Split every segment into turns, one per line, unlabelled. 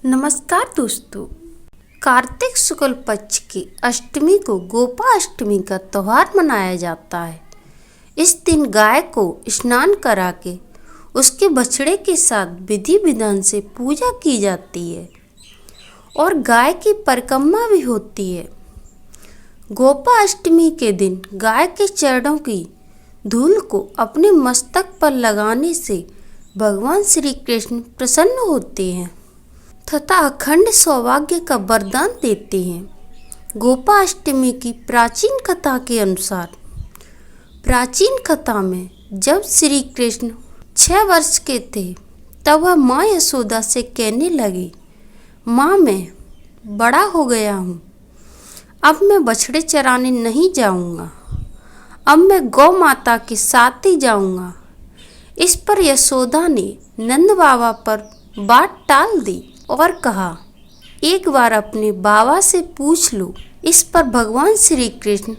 नमस्कार दोस्तों। कार्तिक शुक्ल पक्ष की अष्टमी को गोपाष्टमी का त्यौहार मनाया जाता है। इस दिन गाय को स्नान करा के उसके बछड़े के साथ विधि विधान से पूजा की जाती है और गाय की परिक्रमा भी होती है। गोपाष्टमी के दिन गाय के चरणों की धूल को अपने मस्तक पर लगाने से भगवान श्री कृष्ण प्रसन्न होते हैं तथा अखंड सौभाग्य का वरदान देते हैं। गोपाष्टमी की प्राचीन कथा के अनुसार, प्राचीन कथा में जब श्री कृष्ण 6 वर्ष के थे तब वह माँ यशोदा से कहने लगे, माँ मैं बड़ा हो गया हूँ, अब मैं बछड़े चराने नहीं जाऊँगा, अब मैं गौ माता के साथ ही जाऊँगा। इस पर यशोदा ने नंद बाबा पर बात टाल दी और कहा, एक बार अपने बाबा से पूछ लो। इस पर भगवान श्री कृष्ण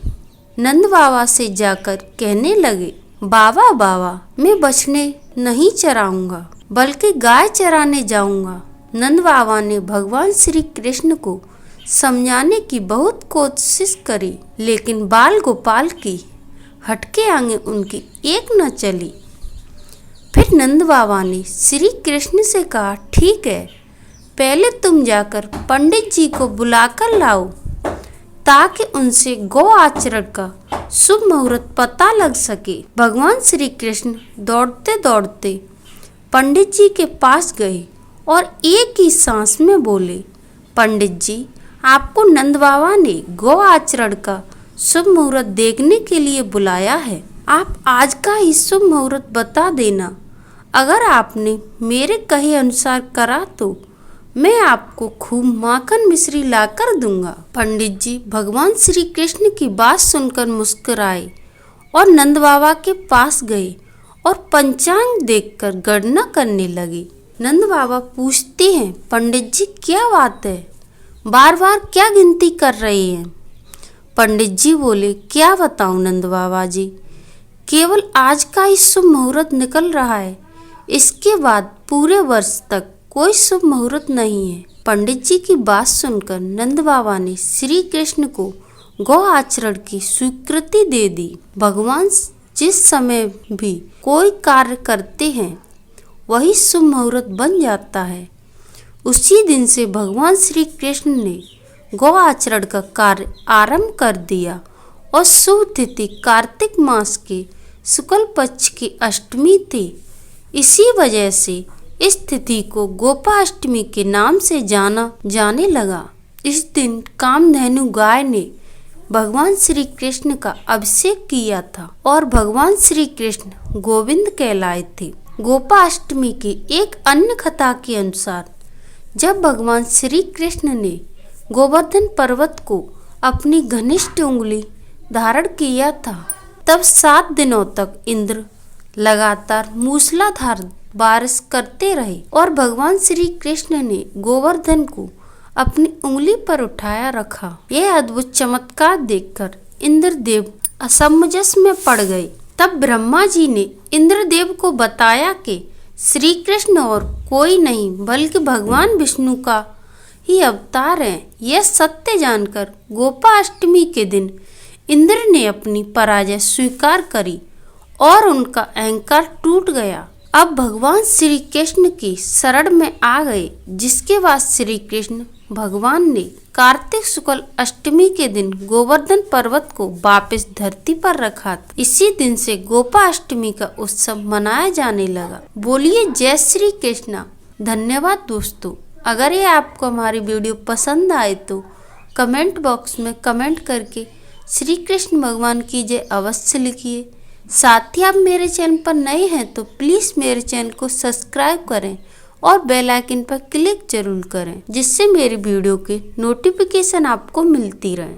नंद बाबा से जाकर कहने लगे, बाबा बाबा मैं बछड़े नहीं चराऊंगा बल्कि गाय चराने जाऊंगा। नंद बाबा ने भगवान श्री कृष्ण को समझाने की बहुत कोशिश करी, लेकिन बाल गोपाल की हटके आगे उनकी एक न चली। फिर नंद बाबा ने श्री कृष्ण से कहा, ठीक है, पहले तुम जाकर पंडित जी को बुलाकर लाओ ताकि उनसे गौ आचरण का शुभ मुहूर्त पता लग सके। भगवान श्री कृष्ण दौड़ते दौड़ते पंडित जी के पास गए और एक ही सांस में बोले, पंडित जी आपको नंद बाबा ने गौ आचरण का शुभ मुहूर्त देखने के लिए बुलाया है। आप आज का ही शुभ मुहूर्त बता देना। अगर आपने मेरे कहे अनुसार करा तो मैं आपको खूब माखन मिश्री लाकर दूंगा। पंडित जी भगवान श्री कृष्ण की बात सुनकर मुस्कुराए और नंद बाबा के पास गए और पंचांग देखकर गणना करने लगे। नंद बाबा पूछते हैं, पंडित जी क्या बात है, बार बार क्या गिनती कर रहे हैं? पंडित जी बोले, क्या बताऊं नंद बाबा जी, केवल आज का ही शुभ मुहूर्त निकल रहा है, इसके बाद पूरे वर्ष तक कोई शुभ मुहूर्त नहीं है। पंडित जी की बात सुनकर नंद बाबा ने श्री कृष्ण को गौ आचरण की स्वीकृति दे दी। भगवान जिस समय भी कोई कार्य करते हैं वही शुभ मुहूर्त बन जाता है। उसी दिन से भगवान श्री कृष्ण ने गौ आचरण का कार्य आरंभ कर दिया और शुभ तिथि कार्तिक मास के शुक्ल पक्ष की अष्टमी थी। इसी वजह से इस तिथि को गोपाष्टमी के नाम से जाना जाने लगा। इस दिन कामधेनु गाय ने भगवान श्री कृष्ण का अभिषेक किया था और भगवान श्री कृष्ण गोविंद कहलाए थे। गोपाष्टमी की एक अन्य कथा के अनुसार, जब भगवान श्री कृष्ण ने गोवर्धन पर्वत को अपनी घनिष्ठ उंगली धारण किया था तब 7 दिनों तक इंद्र लगातार मूसलाधार बारिश करते रहे और भगवान श्री कृष्ण ने गोवर्धन को अपनी उंगली पर उठाया रखा। यह अद्भुत चमत्कार देखकर इंद्रदेव असमंजस में पड़ गए। तब ब्रह्मा जी ने इंद्रदेव को बताया कि श्री कृष्ण और कोई नहीं बल्कि भगवान विष्णु का ही अवतार है। यह सत्य जानकर गोपाष्टमी के दिन इंद्र ने अपनी पराजय स्वीकार करी और उनका अहंकार टूट गया। अब भगवान श्री कृष्ण की शरण में आ गए, जिसके बाद श्री कृष्ण भगवान ने कार्तिक शुक्ल अष्टमी के दिन गोवर्धन पर्वत को वापस धरती पर रखा था। इसी दिन से गोपाष्टमी का उत्सव मनाया जाने लगा। बोलिए जय श्री कृष्णा। धन्यवाद दोस्तों। अगर ये आपको हमारी वीडियो पसंद आए तो कमेंट बॉक्स में कमेंट करके श्री कृष्ण भगवान की जय अवश्य लिखिए। साथ ही आप मेरे चैनल पर नए हैं तो प्लीज़ मेरे चैनल को सब्सक्राइब करें और बेल आइकन पर क्लिक जरूर करें, जिससे मेरी वीडियो के नोटिफिकेशन आपको मिलती रहे।